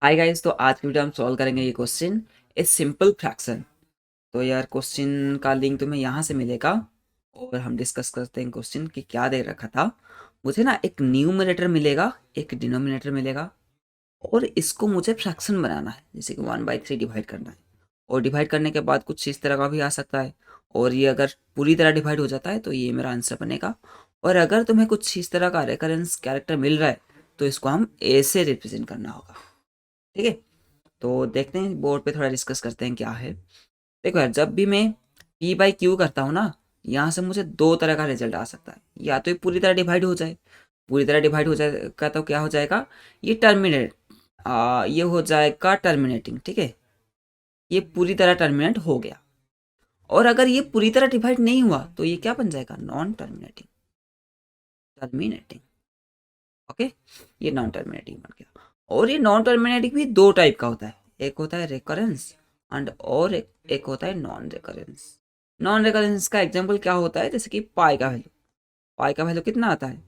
Hi guys, तो आज की वीडियो हम सॉल्व करेंगे ये क्वेश्चन ए सिंपल फ्रैक्शन। तो यार क्वेश्चन का लिंक तुम्हें यहाँ से मिलेगा और हम डिस्कस करते हैं क्वेश्चन कि क्या दे रखा था। मुझे ना एक न्यूमरेटर मिलेगा, एक डिनोमिनेटर मिलेगा और इसको मुझे फ्रैक्शन बनाना है, जैसे कि 1/3 डिवाइड करना है। और डिवाइड करने के बाद कुछ इस तरह का भी आ सकता है। और ये अगर पूरी तरह डिवाइड हो जाता है तो ये मेरा आंसर बनेगा। और अगर तुम्हें कुछ इस तरह का रेकरेंस कैरेक्टर मिल रहा है तो इसको हम ए से रिप्रेजेंट करना होगा। ठीक है, तो देखते हैं बोर्ड पे थोड़ा डिस्कस करते हैं क्या है। देखो यार, जब भी मैं पी बाई क्यू करता हूँ ना, यहाँ से मुझे दो तरह का रिजल्ट आ सकता है। या तो ये पूरी तरह डिवाइड हो जाए, पूरी तरह डिवाइड हो जाएगा तो क्या हो जाएगा, ये टर्मिनेट, ये हो जाएगा टर्मिनेटिंग। ठीक है, ये पूरी तरह टर्मिनेट हो गया। और अगर ये पूरी तरह डिवाइड नहीं हुआ तो ये क्या बन जाएगा, नॉन टर्मिनेटिंग। टर्मिनेटिंग, ओके, ये नॉन टर्मिनेटिंग बन गया। और ये नॉन टर्मिनेटिंग भी दो टाइप का होता है, एक होता है रेकरेंस एंड और एक होता है नॉन रेकरेंस। नॉन रेकरेंस का एग्जांपल क्या होता है, जैसे कि पाई का वैल्यू कितना आता है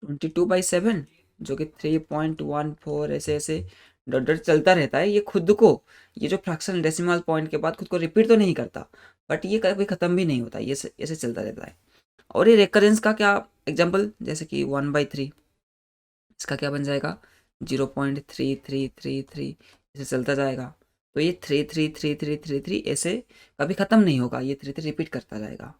22/7, जो कि 3.14 ऐसे ऐसे डॉट डॉट चलता रहता है। ये खुद को, ये जो फ्रैक्शन डेसिमल पॉइंट के बाद खुद को रिपीट तो नहीं करता, बट ये कभी खत्म भी नहीं होता, ये ऐसे चलता रहता है। और ये रेकरेंस का क्या एग्जांपल, जैसे कि 1/3, इसका क्या बन जाएगा 0.3333, ऐसे चलता जाएगा। तो ये 33333 ऐसे कभी ख़त्म नहीं होगा, ये 3 रिपीट करता जाएगा।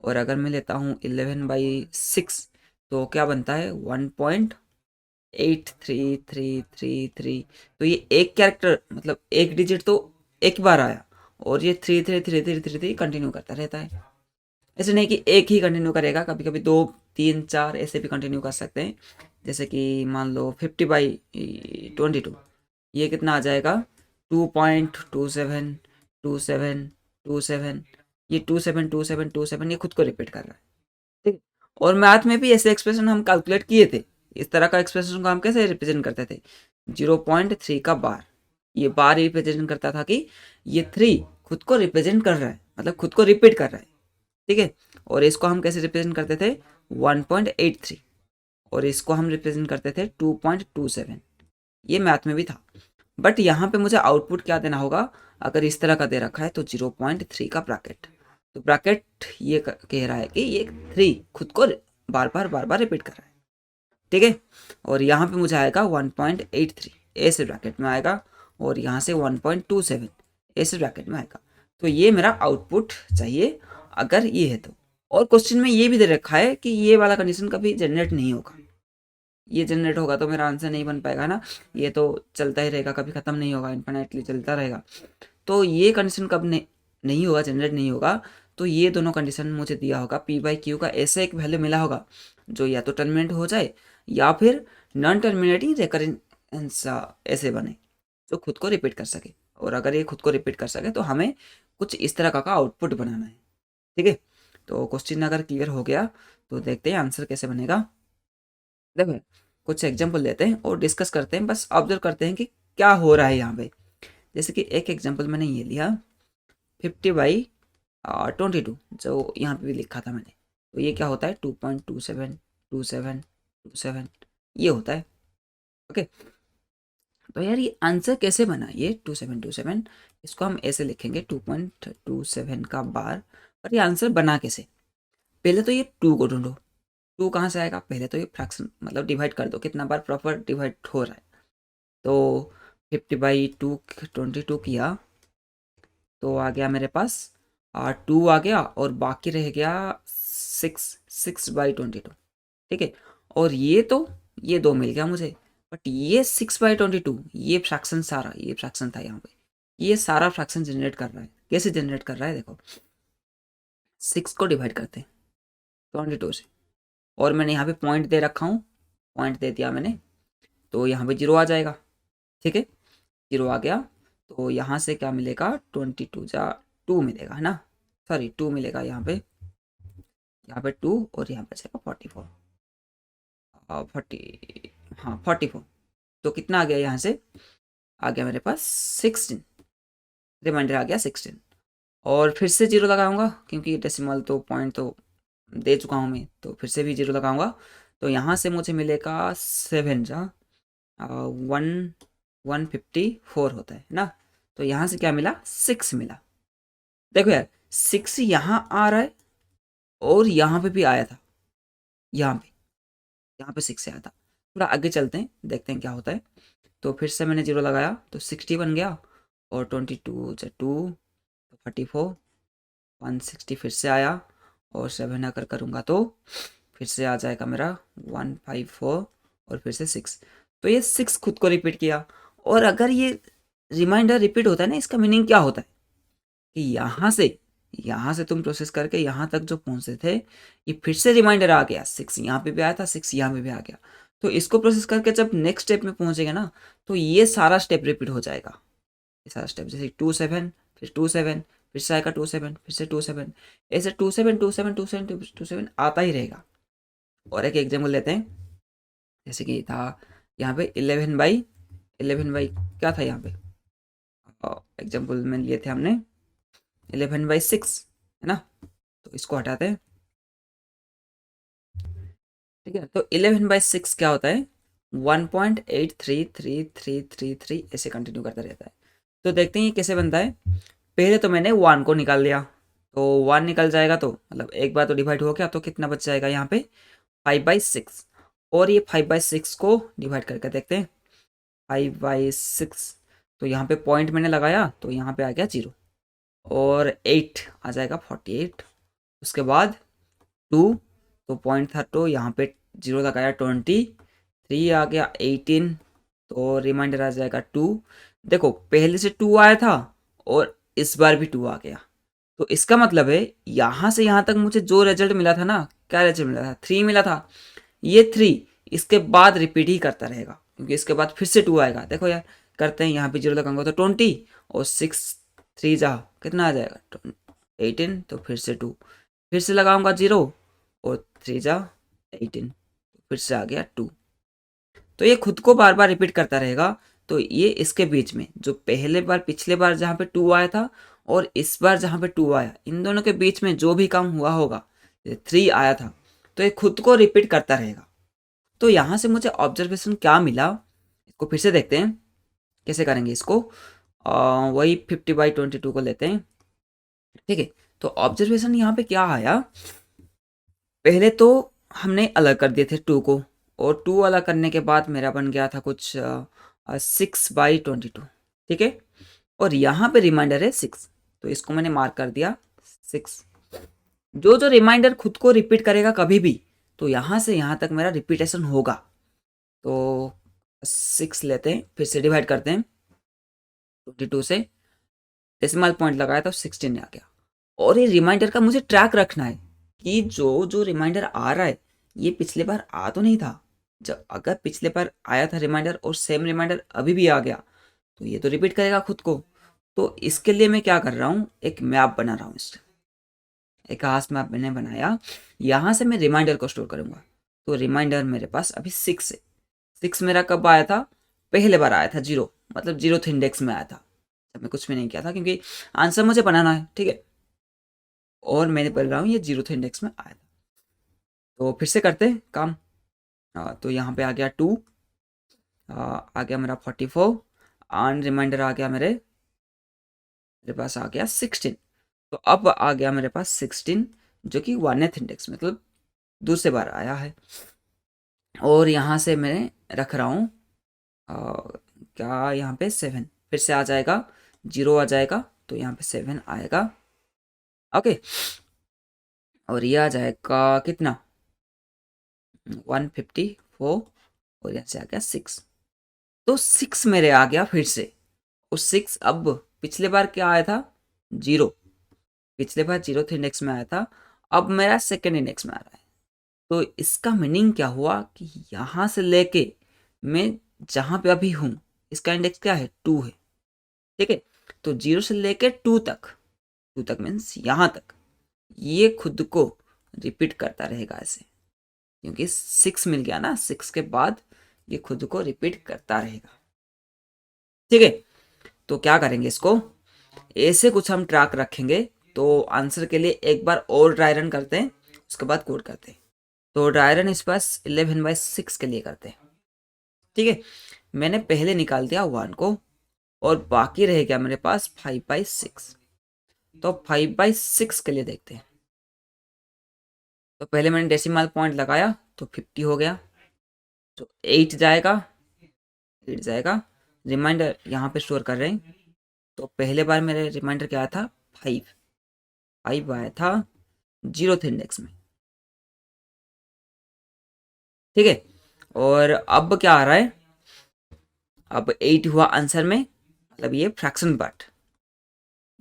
और अगर मैं लेता हूँ 11/6, तो क्या बनता है 1.83333। तो ये एक कैरेक्टर, मतलब एक डिजिट तो एक बार आया, और ये 33333 कंटिन्यू करता रहता है। ऐसे नहीं कि एक ही कंटिन्यू करेगा, कभी कभी दो, तीन, चार ऐसे भी कंटिन्यू कर सकते हैं। जैसे कि मान लो 50/22, ये कितना आ जाएगा 2.272727। ये 272727 ये खुद को रिपीट कर रहा है। ठीक। और मैथ में भी ऐसे एक्सप्रेशन हम कैलकुलेट किए थे। इस तरह का एक्सप्रेशन को हम कैसे रिप्रेजेंट करते थे, 0.3 का बार। ये बार रिप्रेजेंट करता था कि ये 3 खुद को रिप्रेजेंट कर रहा है, मतलब खुद को रिपीट कर रहा है। ठीक है, और इसको हम कैसे रिप्रेजेंट करते थे 1.83, और इसको हम रिप्रेजेंट करते थे 2.27। ये मैथ में भी था। बट यहाँ पे मुझे आउटपुट क्या देना होगा, अगर इस तरह का दे रखा है तो 0.3 का ब्रैकेट। तो ब्रैकेट ये कह रहा है कि ये 3 खुद को बार बार रिपीट कर रहा है। ठीक है, और यहाँ पे मुझे आएगा 1.83 ऐसे ब्रैकेट में आएगा, और यहाँ से 1.27 ऐसे ब्रैकेट में आएगा। तो ये मेरा आउटपुट चाहिए अगर ये है तो। और क्वेश्चन में ये भी दे रखा है कि ये वाला कंडीशन कभी जनरेट नहीं होगा। ये जनरेट होगा तो मेरा आंसर नहीं बन पाएगा ना, ये तो चलता ही रहेगा, कभी ख़त्म नहीं होगा, इन्फिनेटली चलता रहेगा। तो ये कंडीशन कब नहीं होगा, जनरेट नहीं होगा। तो ये दोनों कंडीशन मुझे दिया होगा, पी बाई क्यू का ऐसे एक वैल्यू मिला होगा जो या तो टर्मिनेट हो जाए या फिर नॉन टर्मिनेटिंग रेकरेंस ऐसे बने, जो खुद को रिपीट कर सके। और अगर ये खुद को रिपीट कर सके तो हमें कुछ इस तरह का आउटपुट बनाना है। ठीक है, तो क्वेश्चन अगर क्लियर हो गया तो देखते हैं आंसर कैसे बनेगा। देखो, कुछ एग्जांपल लेते हैं और डिस्कस करते हैं, बस ऑब्जर्व करते हैं कि क्या हो रहा है यहाँ पे। जैसे कि एक एग्जांपल मैंने ये लिया 50/22, जो यहाँ पे भी लिखा था मैंने। तो ये क्या होता है 2.272727, ये होता है। ओके, तो यार ये आंसर कैसे बना, ये 2727, इसको हम ऐसे लिखेंगे 2.27 का बार। और ये आंसर बना कैसे, पहले तो ये 2 को ढूंढो। 2 कहाँ से आएगा, पहले तो ये फ्रैक्शन मतलब डिवाइड कर दो, कितना बार प्रॉपर डिवाइड हो रहा है। तो 50/2 22 किया तो आ गया मेरे पास 2 आ गया, और बाकी रह गया 6/22। ठीक है, और ये 2 मिल गया मुझे। बट ये 6/22, ये फ्रैक्शन सारा, ये फ्रैक्शन था यहाँ पे, ये सारा फ्रैक्शन जनरेट कर रहा है। कैसे जनरेट कर रहा है, देखो 6 को डिवाइड करते हैं 22 से, और मैंने यहाँ पे पॉइंट दे रखा हूँ, पॉइंट दे दिया मैंने, तो यहाँ पे 0 आ जाएगा। ठीक है, 0 आ गया, तो यहाँ से क्या मिलेगा 22 मिलेगा, है ना, सॉरी 2 मिलेगा यहाँ पे 2, और यहाँ पे बचेगा 44, 40, हाँ 44। तो कितना आ गया, यहाँ से आ गया मेरे पास 16, रिमाइंडर आ गया 16। और फिर से 0 लगाऊंगा, क्योंकि डेसिमल तो पॉइंट तो दे चुका हूँ मैं, तो फिर से भी 0 लगाऊंगा। तो यहाँ से मुझे मिलेगा 7 जा 1 154 होता है ना। तो यहाँ से क्या मिला, 6 मिला। देखो यार 6 यहाँ आ रहा है और यहाँ पे भी आया था, यहाँ पे 6 आया था। थोड़ा आगे चलते हैं, देखते हैं क्या होता है। तो फिर से मैंने 0 लगाया तो 60 बन गया, और 22 से 2 34, 160 फिर से आया, और 7 अगर करूँगा तो फिर से आ जाएगा मेरा 154, और फिर से 6। तो ये 6 खुद को रिपीट किया। और अगर ये रिमाइंडर रिपीट होता है ना, इसका मीनिंग क्या होता है कि यहाँ से तुम प्रोसेस करके यहाँ तक जो पहुँचे थे, ये फिर से रिमाइंडर आ गया, 6 यहाँ पे भी आया था, 6 यहाँ पे भी आ गया। तो इसको प्रोसेस करके जब नेक्स्ट स्टेप में पहुँचेगा ना, तो ये सारा स्टेप रिपीट हो जाएगा। ये सारा स्टेप जैसे 27, फिर 27, फिर से आएगा 27, फिर से 27, ऐसे 27 27 27 27 आता ही रहेगा। और एक एग्जाम्पल लेते हैं, जैसे कि था यहाँ पे 11/11 क्या था यहाँ पे, एग्जाम्पल में लिए थे हमने 11/6 है ना। तो इसको हटाते हैं, ठीक है। तो 11/6 क्या होता है, 1.83333 ऐसे कंटिन्यू करता रहता है। तो देखते हैं ये कैसे बनता है। पहले तो मैंने 1 को निकाल लिया, तो 1 निकल जाएगा, तो मतलब एक बार तो डिवाइड हो गया, तो कितना बच जाएगा यहाँ पे 5/6। और ये 5/6 को डिवाइड करके देखते हैं, 5/6। तो यहाँ पे पॉइंट मैंने लगाया तो यहाँ पे आ गया 0, और 8 आ जाएगा 48। उसके बाद 2, तो पॉइंट था तो यहाँ पे 0 लगाया 20, 3 आ गया 18, तो रिमाइंडर आ जाएगा 2। देखो पहले से 2 आया था और इस बार भी 2 आ गया, तो इसका मतलब है यहाँ से यहाँ तक मुझे जो रिजल्ट मिला था ना, क्या रिजल्ट मिला था, 3 मिला था। ये 3 इसके बाद रिपीट ही करता रहेगा, क्योंकि इसके बाद फिर से 2 आएगा। देखो यार करते हैं, यहाँ पे 0 लगाऊंगा तो 20, और 6 3 जा कितना आ जाएगा 18, तो फिर से 2, फिर से लगाऊंगा 0, और 3 जा 18, फिर से आ गया 2। तो ये खुद को बार बार रिपीट करता रहेगा। तो ये इसके बीच में जो पहले बार पिछले बार जहाँ पे 2 आया था और इस बार जहाँ पे 2 आया, इन दोनों के बीच में जो भी काम हुआ होगा, 3 आया था, तो ये खुद को रिपीट करता रहेगा। तो यहाँ से मुझे ऑब्जर्वेशन क्या मिला, इसको फिर से देखते हैं कैसे करेंगे इसको। वही 50/22 को लेते हैं, ठीक है। तो ऑब्जर्वेशन यहाँ पे क्या आया, पहले तो हमने अलग कर दिए थे 2 को, और 2 अलग करने के बाद मेरा बन गया था कुछ 6/22, ठीक है। और यहाँ पे रिमाइंडर है 6, तो इसको मैंने मार्क कर दिया 6। जो जो रिमाइंडर खुद को रिपीट करेगा कभी भी, तो यहाँ से यहाँ तक मेरा रिपीटेशन होगा। तो 6 लेते हैं, फिर से डिवाइड करते हैं 22 से, डेसिमल पॉइंट लगाया तो 16 आ गया। और ये रिमाइंडर का मुझे ट्रैक रखना है कि जो जो रिमाइंडर आ रहा है, ये पिछले बार आ तो नहीं था। जब अगर पिछले बार आया था रिमाइंडर और सेम रिमाइंडर अभी भी आ गया, तो ये तो रिपीट करेगा खुद को। तो इसके लिए मैं क्या कर रहा हूँ, एक मैप बना रहा हूँ, इससे एक खास मैप मैंने बनाया। यहाँ से मैं रिमाइंडर को स्टोर करूँगा। तो रिमाइंडर मेरे पास अभी 6 है। 6 मेरा कब आया था, पहले बार आया था 0, मतलब 0th इंडेक्स में आया था, जब मैं कुछ भी नहीं किया था, क्योंकि आंसर मुझे बनाना है, ठीक है। और मैंने पढ़ रहा हूँ ये 0th इंडेक्स में आया था। तो फिर से करते हैं काम। तो यहाँ पे आ गया 2, आ गया मेरा 44, एंड रिमाइंडर आ गया मेरे पास आ गया 16। तो अब आ गया मेरे पास 16, जो कि 1th इंडेक्स मतलब दूसरे बार आया है। और यहाँ से मैं रख रहा हूँ क्या, यहाँ पे 7 फिर से आ जाएगा, 0 आ जाएगा, तो यहाँ पे 7 आएगा, ओके। और ये आ जाएगा कितना 154, और यहाँ से आ गया 6। तो 6 मेरे आ गया फिर से। और 6 अब पिछले बार क्या आया था 0, पिछले बार 0th इंडेक्स में आया था, अब मेरा 2nd इंडेक्स में आ रहा है। तो इसका मीनिंग क्या हुआ कि यहाँ से लेके मैं जहाँ पे अभी हूँ, इसका इंडेक्स क्या है 2 है, ठीक है। तो 0 से लेके 2 तक, 2 तक मीन्स यहाँ तक, ये खुद को रिपीट करता रहेगा ऐसे, क्योंकि 6 मिल गया ना, 6 के बाद ये खुद को रिपीट करता रहेगा, ठीक है। तो क्या करेंगे, इसको ऐसे कुछ हम ट्रैक रखेंगे। तो आंसर के लिए एक बार और ड्राई रन करते हैं, उसके बाद कोड करते हैं। तो ड्राई रन इस पास 11/6 के लिए करते हैं, ठीक है। मैंने पहले निकाल दिया 1 को, और बाकी रह गया मेरे पास 5/6। तो 5/6 के लिए देखते हैं। तो पहले मैंने डेसिमल पॉइंट लगाया तो 50 हो गया, तो 8 जाएगा, 8 जाएगा। रिमाइंडर यहाँ पे स्टोर कर रहे हैं, तो पहले बार मेरे रिमाइंडर क्या आया था, 5 आया था 0th इंडेक्स में, ठीक है। और अब क्या आ रहा है, अब 8 हुआ आंसर में, मतलब ये फ्रैक्शन पार्ट,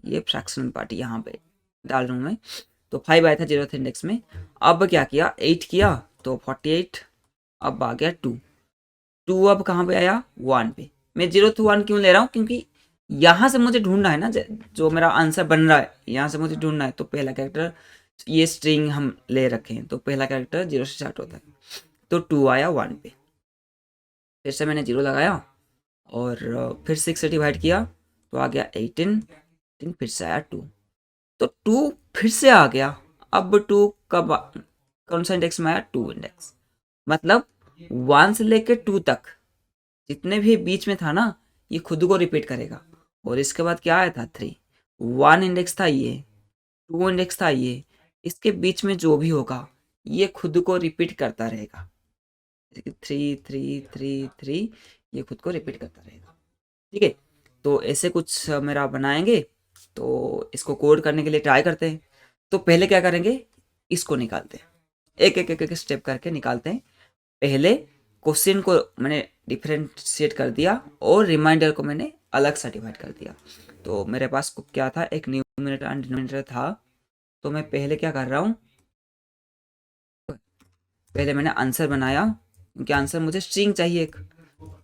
ये फ्रैक्शन पार्ट यहाँ पे डाल रहा हूँ मैं। तो 5 आया था 0th इंडेक्स में। अब क्या किया, 8 किया तो 48, अब आ गया 2 अब कहाँ पे आया, 1 पे। मैं 0th 1 क्यों ले रहा हूँ, क्योंकि यहाँ से मुझे ढूंढना है ना, जो मेरा आंसर बन रहा है यहाँ से मुझे ढूंढना है। तो पहला कैरेक्टर, ये स्ट्रिंग हम ले रखे हैं, तो पहला कैरेक्टर 0 से स्टार्ट होता है। तो 2 आया 1 पे, फिर से मैंने 0 लगाया, और फिर 6 से डिवाइड किया तो आ गया 18, फिर से आया 2, तो 2 फिर से आ गया। अब 2 कब कौन सा इंडेक्स में आया, 2 इंडेक्स, मतलब 1 से लेकर 2 तक जितने भी बीच में था ना, ये खुद को रिपीट करेगा। और इसके बाद क्या आया था, 3, 1 इंडेक्स था ये, 2 इंडेक्स था ये, इसके बीच में जो भी होगा ये खुद को रिपीट करता रहेगा। 3 3 3 3, ये खुद को रिपीट करता रहेगा, ठीक है। तो ऐसे कुछ मेरा बनाएंगे, तो इसको कोड करने के लिए ट्राई करते हैं। तो पहले क्या करेंगे, इसको निकालते हैं, एक एक एक एक स्टेप करके निकालते हैं। पहले क्वेश्चन को मैंने डिफरेंशिएट कर दिया, और रिमाइंडर को मैंने अलग सा डिवाइड कर दिया। तो मेरे पास क्या था, एक न्यूमरेटर एंड डिनोमिनेटर था। तो मैं पहले क्या कर रहा हूँ, पहले मैंने आंसर बनाया, क्योंकि आंसर मुझे स्ट्रिंग चाहिए एक,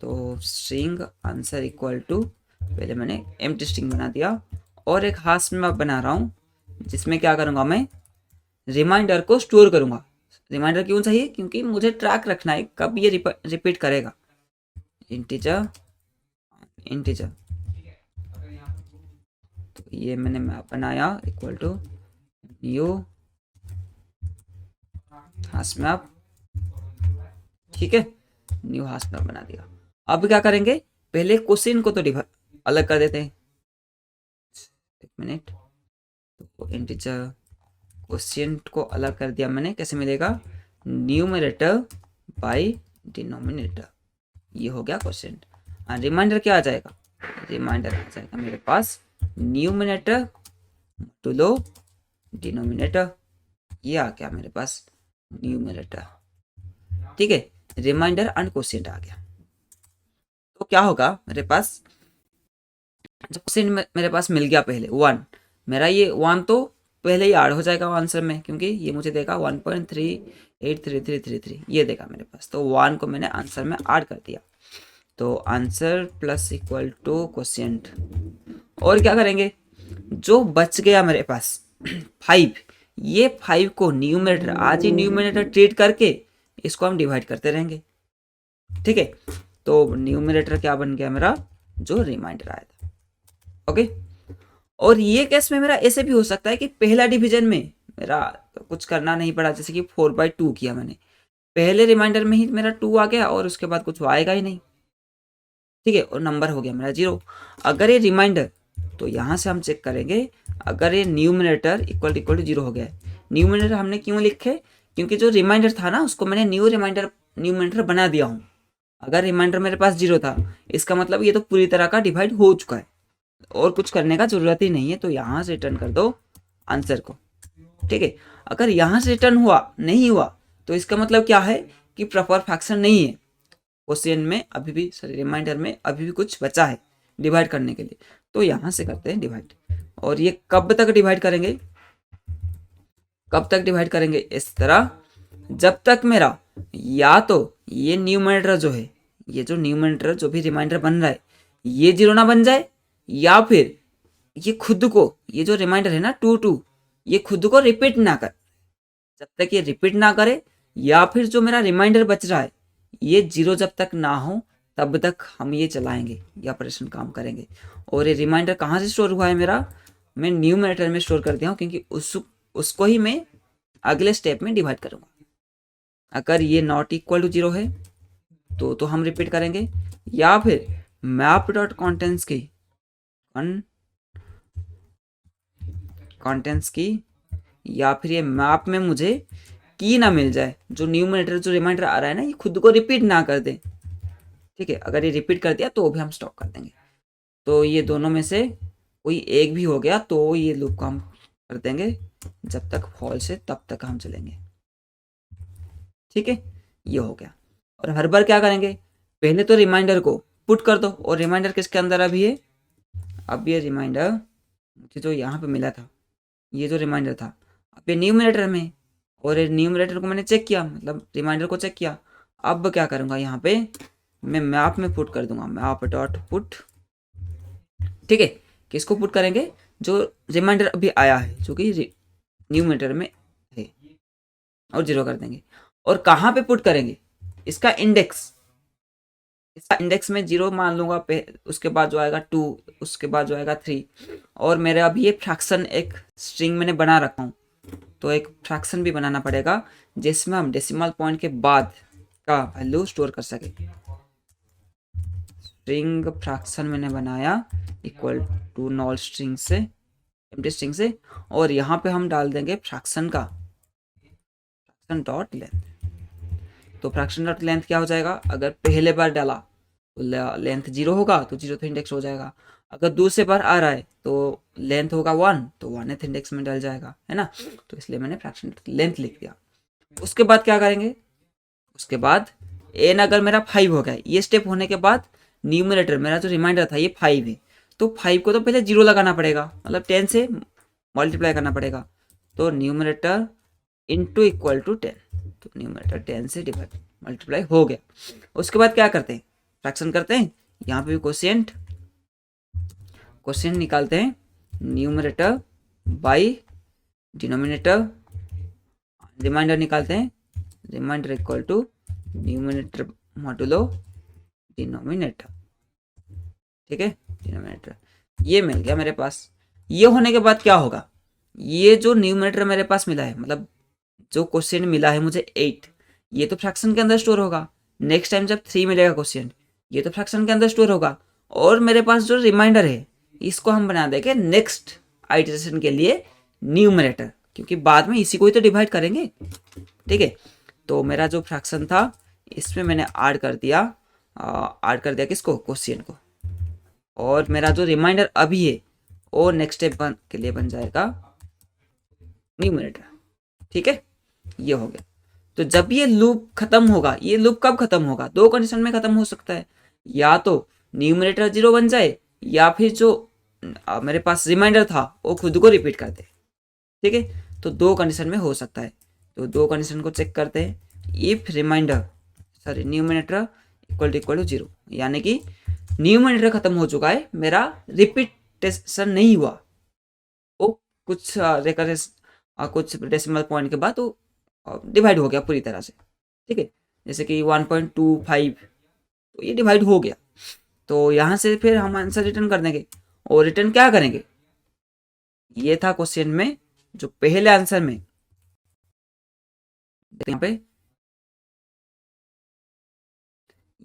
तो स्ट्रिंग आंसर इक्वल टू, पहले मैंने एम्प्टी स्ट्रिंग बना दिया। और एक हाश में बना रहा हूँ, जिसमें क्या करूँगा, मैं रिमाइंडर को स्टोर करूँगा। रिमाइंडर क्यों चाहिए, क्योंकि मुझे ट्रैक रखना है कब ये रिपीट करेगा। इंटीजर इंटीजर, तो ये मैंने मैप बनाया equal to new hash map, ठीक है, न्यू हाश मैप बना दिया। अब क्या करेंगे, पहले क्वेश्चन को तो अलग कर देते हैं, एक मिनट। तो इंटीजर क्वेश्चन को अलग कर दिया मैंने, कैसे मिलेगा, न्यूमरेटर बाय डिनोमिनेटर, ये हो गया क्वेश्चन। रिमाइंडर क्या आ जाएगा, रिमाइंडर आ जाएगा मेरे पास न्यूमरेटर टू लो डिनोमिनेटर, ये आ गया मेरे पास न्यूमरेटर, ठीक है। रिमाइंडर एंड क्वेश्चन आ गया। तो क्या होगा मेरे पास, जब क्वेश्चन मेरे पास मिल गया पहले 1, मेरा ये 1 तो पहले ही ऐड हो जाएगा आंसर में, क्योंकि ये मुझे देगा 1.383333, ये देगा मेरे पास। तो 1 को मैंने आंसर में ऐड कर दिया, तो answer plus equal to quotient. और क्या करेंगे, जो बच गया मेरे पास 5, ये 5 को न्यूमरेटर, आज ही न्यूमरेटर ट्रीट करके इसको हम डिवाइड करते रहेंगे, ठीक है। तो न्यूमरेटर क्या बन गया मेरा, जो रिमाइंडर आया था, ओके। और ये केस में मेरा ऐसे भी हो सकता है कि पहला डिवीजन में मेरा कुछ करना नहीं पड़ा, जैसे कि 4/2 किया मैंने, पहले रिमाइंडर में ही मेरा 2 आ गया, और उसके बाद कुछ आएगा ही नहीं, ठीक है, और नंबर हो गया मेरा 0। अगर ये रिमाइंडर, तो यहाँ से हम चेक करेंगे, अगर ये न्यूमरेटर इक्वल टू 0 हो गया है। न्यूमरेटर हमने क्यों लिखे, क्योंकि जो रिमाइंडर था ना, उसको मैंने न्यूमरेटर बना दिया हूँ। अगर रिमाइंडर मेरे पास 0 था, इसका मतलब ये तो पूरी तरह का डिवाइड हो चुका है, और कुछ करने का जरूरत ही नहीं है। तो यहाँ से रिटर्न कर दो आंसर को, ठीक है। अगर यहाँ से रिटर्न हुआ नहीं हुआ, तो इसका मतलब क्या है कि प्रॉपर फ्रैक्शन नहीं है, क्वेश्चन में अभी भी, सॉरी रिमाइंडर में अभी भी कुछ बचा है डिवाइड करने के लिए। तो यहाँ से करते हैं डिवाइड, और ये कब तक डिवाइड करेंगे, कब तक डिवाइड करेंगे, इस तरह, जब तक मेरा या तो ये न्यूमरेटर जो है, ये जो न्यूमरेटर जो भी रिमाइंडर बन रहा है, ये 0 ना बन जाए, या फिर ये खुद को, ये जो रिमाइंडर है ना 2 ये खुद को रिपीट ना करे। जब तक ये रिपीट ना करे, या फिर जो मेरा रिमाइंडर बच रहा है ये 0 जब तक ना हो, तब तक हम ये चलाएंगे, ये ऑपरेशन काम करेंगे। और ये रिमाइंडर कहाँ से स्टोर हुआ है मेरा, मैं न्यूमरेटर में स्टोर कर दिया हूँ, क्योंकि उसको ही मैं अगले स्टेप में डिवाइड करूँगा। अगर ये नॉट इक्वल टू 0 है, तो हम रिपीट करेंगे, या फिर मैप डॉट कॉन्टेंट्स की कॉन्टेंट्स की, या फिर ये मैप में मुझे की ना मिल जाए, जो न्यूमरेटर जो रिमाइंडर आ रहा है ना ये खुद को रिपीट ना कर दे। ठीक है, अगर ये रिपीट कर दिया तो भी हम स्टॉप कर देंगे। तो ये दोनों में से कोई एक भी हो गया तो ये लूप को हम कर देंगे, जब तक फॉल्स है तब तक हम चलेंगे। ठीक है, ये हो गया। और हर बार क्या करेंगे, पहले तो रिमाइंडर को पुट कर दो, और रिमाइंडर किसके अंदर अभी है, अब ये रिमाइंडर मुझे जो यहाँ पे मिला था, ये जो रिमाइंडर था अब ये न्यूमरेटर में, और ये न्यूमरेटर को मैंने चेक किया, मतलब रिमाइंडर को चेक किया। अब क्या करूँगा, यहाँ पे मैं मैप में पुट कर दूंगा, मैप डॉट पुट। ठीक है, किसको पुट करेंगे, जो रिमाइंडर अभी आया है जो कि न्यूमरेटर में है, और 0 कर देंगे। और कहाँ पे पुट करेंगे, इसका इंडेक्स में 0 मान लूंगा, उसके बाद जो आएगा 2, उसके बाद जो आएगा 3। और मेरे अभी ये फ्रैक्शन एक स्ट्रिंग मैंने बना रखा हूँ, तो एक फ्रैक्शन भी बनाना पड़ेगा जिसमें हम डेसिमल पॉइंट के बाद का वैल्यू स्टोर कर सके। स्ट्रिंग फ्रैक्शन मैंने बनाया इक्वल टू नॉल स्ट्रिंग से, एम्प्टी स्ट्रिंग से, और यहाँ पे हम डाल देंगे फ्रैक्शन का फ्रैक्शन डॉट लेंथ। तो फ्रैक्शन डॉट लेंथ क्या हो जाएगा, अगर पहले बार डाला तो लेंथ 0 होगा, तो 0th इंडेक्स हो जाएगा। अगर दूसरे बार आ रहा है तो लेंथ होगा 1, तो 1th इंडेक्स में डल जाएगा, है ना। तो इसलिए मैंने फ्रैक्शन डॉट लेंथ लिख दिया। उसके बाद क्या करेंगे, उसके बाद एन अगर मेरा 5 हो गया, ये स्टेप होने के बाद न्यूमरेटर मेरा जो रिमाइंडर था ये 5 है, तो 5 को तो पहले 0 लगाना पड़ेगा, मतलब 10 से मल्टीप्लाई करना पड़ेगा। तो न्यूमरेटर इंटू इक्वल टू 10, तो न्यूमरेटर 10 से डिवाइड मल्टीप्लाई हो गया। उसके बाद क्या करते हैं, फ्रैक्शन करते हैं, यहाँ पे भी क्वोशिएंट निकालते हैं, न्यूमरेटर बाई डिनोमिनेटर, रिमाइंडर निकालते हैं, remainder equal to numerator modulo denominator. ठीक है, डिनोमिनेटर ये मिल गया मेरे पास। ये होने के बाद क्या होगा, ये जो न्यूमरेटर मेरे पास मिला है, मतलब जो क्वेश्चन मिला है मुझे 8, ये तो फ्रैक्शन के अंदर स्टोर होगा। नेक्स्ट टाइम जब 3 मिलेगा क्वेश्चन, ये तो फ्रैक्शन के अंदर स्टोर होगा। और मेरे पास जो रिमाइंडर है इसको हम बना देंगे नेक्स्ट आइटरेशन के लिए न्यूमरेटर, क्योंकि बाद में इसी को ही तो डिवाइड करेंगे। ठीक है, तो मेरा जो फ्रैक्शन था इसमें मैंने ऐड कर दिया किसको, क्वेश्चन को। और मेरा जो रिमाइंडर अभी है वो नेक्स्ट स्टेप के लिए बन जाएगा न्यूमरेटर। ठीक है, ये हो गया। तो जब ये लूप खत्म होगा, ये लूप कब खत्म होगा, दो कंडीशन में खत्म हो सकता है, या तो न्यूमरेटर 0 बन जाए, या फिर जो मेरे पास रिमाइंडर था वो खुद को रिपीट कर दे। ठीक है, तो दो कंडीशन में हो सकता है। तो दो कंडीशन को चेक करते हैं, if remainder numerator equal to 0, यानी कि न्यूमरेटर खत्म हो चुका है, मेरा रिपीटेशन नहीं हुआ, वो कुछ कुछ डेसिमल पॉइंट के बाद वो डिवाइड हो गया पूरी तरह से। ठीक है, जैसे कि 1.25, तो ये डिवाइड हो गया। तो यहाँ से फिर हम आंसर रिटर्न कर देंगे। और रिटर्न क्या करेंगे, ये था क्वेश्चन में जो पहले आंसर में,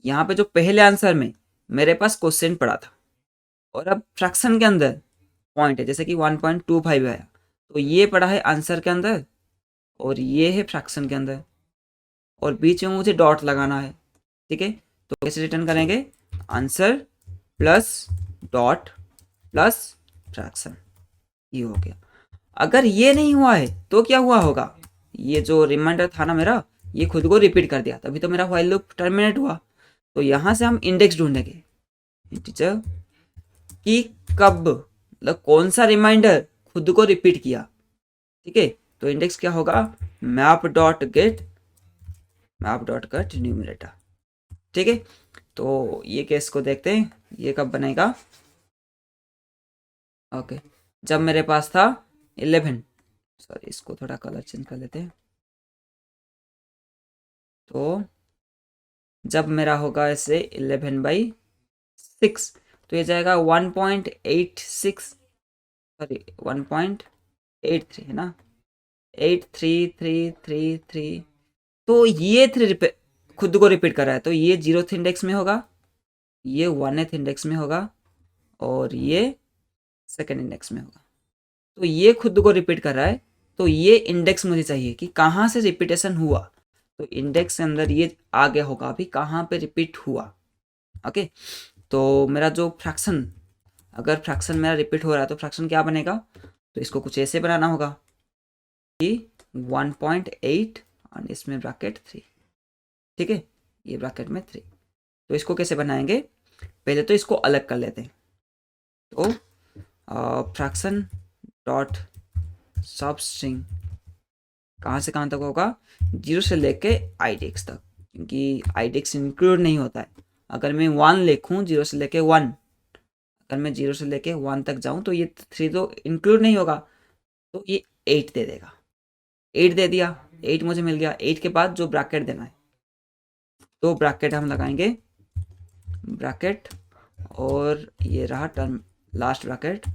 यहाँ पे जो पहले आंसर में मेरे पास क्वेश्चन पड़ा था, और अब फ्रैक्शन के अंदर पॉइंट है, जैसे कि 1.25 आया, तो ये पड़ा है आंसर के अंदर और ये है फ्रैक्शन के अंदर, और बीच में मुझे डॉट लगाना है। ठीक है, तो कैसे रिटर्न करेंगे, answer plus dot plus fraction, ये हो गया। अगर ये नहीं हुआ है तो क्या हुआ होगा, ये जो रिमाइंडर था ना मेरा, ये खुद को रिपीट कर दिया, तभी तो मेरा व्हाइल लूप टर्मिनेट हुआ। तो यहाँ से हम इंडेक्स ढूंढेंगे इंटीजर कि कब, मतलब कौन सा रिमाइंडर खुद को रिपीट किया। ठीक है, तो इंडेक्स क्या होगा, मैप डॉट गेट न्यूमरेटर। ठीक है, तो ये केस को देखते हैं, ये कब बनेगा। ओके, जब मेरे पास था 11, सॉरी इसको थोड़ा कलर चेंज कर लेते हैं। तो जब मेरा होगा ऐसे 11/6, तो ये जाएगा 1.86, सॉरी 1.83 है ना, 833333। तो ये 3 खुद को रिपीट कर रहा है, तो ये 0th इंडेक्स में होगा, ये 1th इंडेक्स में होगा और ये 2nd इंडेक्स में होगा। तो ये खुद को रिपीट कर रहा है, तो ये इंडेक्स मुझे चाहिए कि कहाँ से रिपीटेशन हुआ। तो इंडेक्स के अंदर ये आ गया होगा अभी कहाँ पे रिपीट हुआ। ओके, तो मेरा जो फ्रैक्शन, अगर फ्रैक्शन मेरा रिपीट हो रहा है तो फ्रैक्शन क्या बनेगा, तो इसको कुछ ऐसे बनाना होगा कि 1.8 और इसमें ब्रैकेट 3, ठीक है, ये ब्रैकेट में 3। तो इसको कैसे बनाएंगे, पहले तो इसको अलग कर लेते हैं। तो फ्रैक्शन डॉट सब स्ट्रिंग कहाँ से कहाँ तक होगा, 0 से लेके IDX तक, क्योंकि IDX इंक्लूड नहीं होता है। अगर मैं 1 लिखूँ 0 से लेके 1, अगर मैं 0 से लेके 1 तक जाऊँ तो ये 3 तो इंक्लूड नहीं होगा, तो ये 8 दे देगा। 8 दे दिया, 8 मुझे मिल गया। 8 के बाद जो ब्रैकेट देना है, तो ब्रैकेट हम लगाएंगे, ब्रैकेट और ये रहा टर्म लास्ट ब्रैकेट,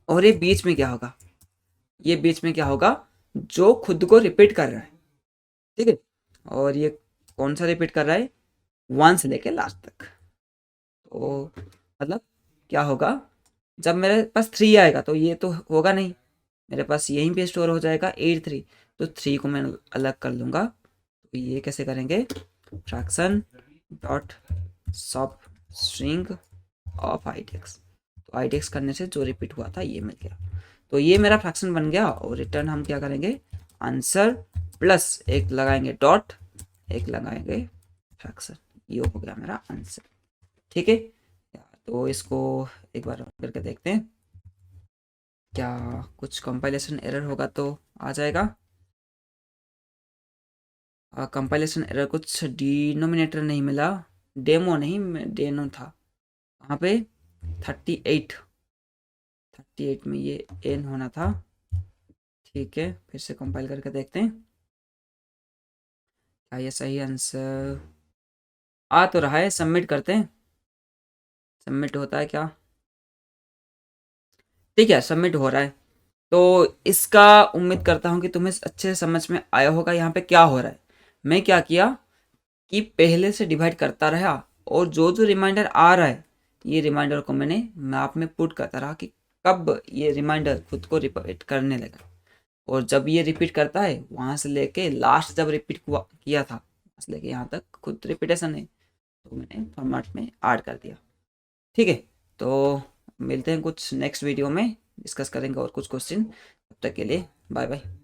और ये बीच में क्या होगा, ये बीच में क्या होगा, जो खुद को रिपीट कर रहा है, ठीक है। और ये कौन सा रिपीट कर रहा है, 1 से लेके लास्ट तक। तो मतलब क्या होगा, जब मेरे पास 3 आएगा तो ये तो होगा नहीं, मेरे पास यहीं पे स्टोर हो जाएगा 8 3। तो 3 को मैं अलग कर लूँगा। तो ये कैसे करेंगे, फ्रैक्शन डॉट सब स्ट्रिंग ऑफ IDX। तो IDX करने से जो रिपीट हुआ था ये मिल गया। तो ये मेरा फ्रैक्शन बन गया, और रिटर्न हम क्या करेंगे, आंसर प्लस एक लगाएंगे डॉट, एक लगाएंगे फ्रैक्शन, ये हो गया मेरा आंसर, ठीक है। तो इसको एक बार करके देखते हैं, क्या कुछ कंपाइलेशन एरर होगा तो आ जाएगा। कंपाइलेशन एरर कुछ डिनोमिनेटर नहीं मिला, डेमो नहीं डेनो था, वहाँ पे 38 में ये एन होना था, ठीक है। फिर से कंपाइल करके देखते हैं क्या ये सही आंसर आ तो रहा है। सबमिट करते हैं, सबमिट होता है क्या, ठीक है, सबमिट हो रहा है। तो इसका उम्मीद करता हूँ कि तुम्हें अच्छे से समझ में आया होगा यहाँ पे क्या हो रहा है। मैं क्या किया कि पहले से डिवाइड करता रहा, और जो जो रिमाइंडर आ रहा है ये रिमाइंडर को मैंने मैप में पुट करता रहा कि कब ये रिमाइंडर खुद को रिपीट करने लगा, और जब ये रिपीट करता है वहाँ से लेके लास्ट जब रिपीट किया था वहाँ से लेके यहाँ तक खुद रिपीटेशन है, तो मैंने फॉर्मेट में ऐड कर दिया, ठीक है। तो मिलते हैं कुछ नेक्स्ट वीडियो में, डिस्कस करेंगे और कुछ क्वेश्चन। तब तक के लिए बाय बाय।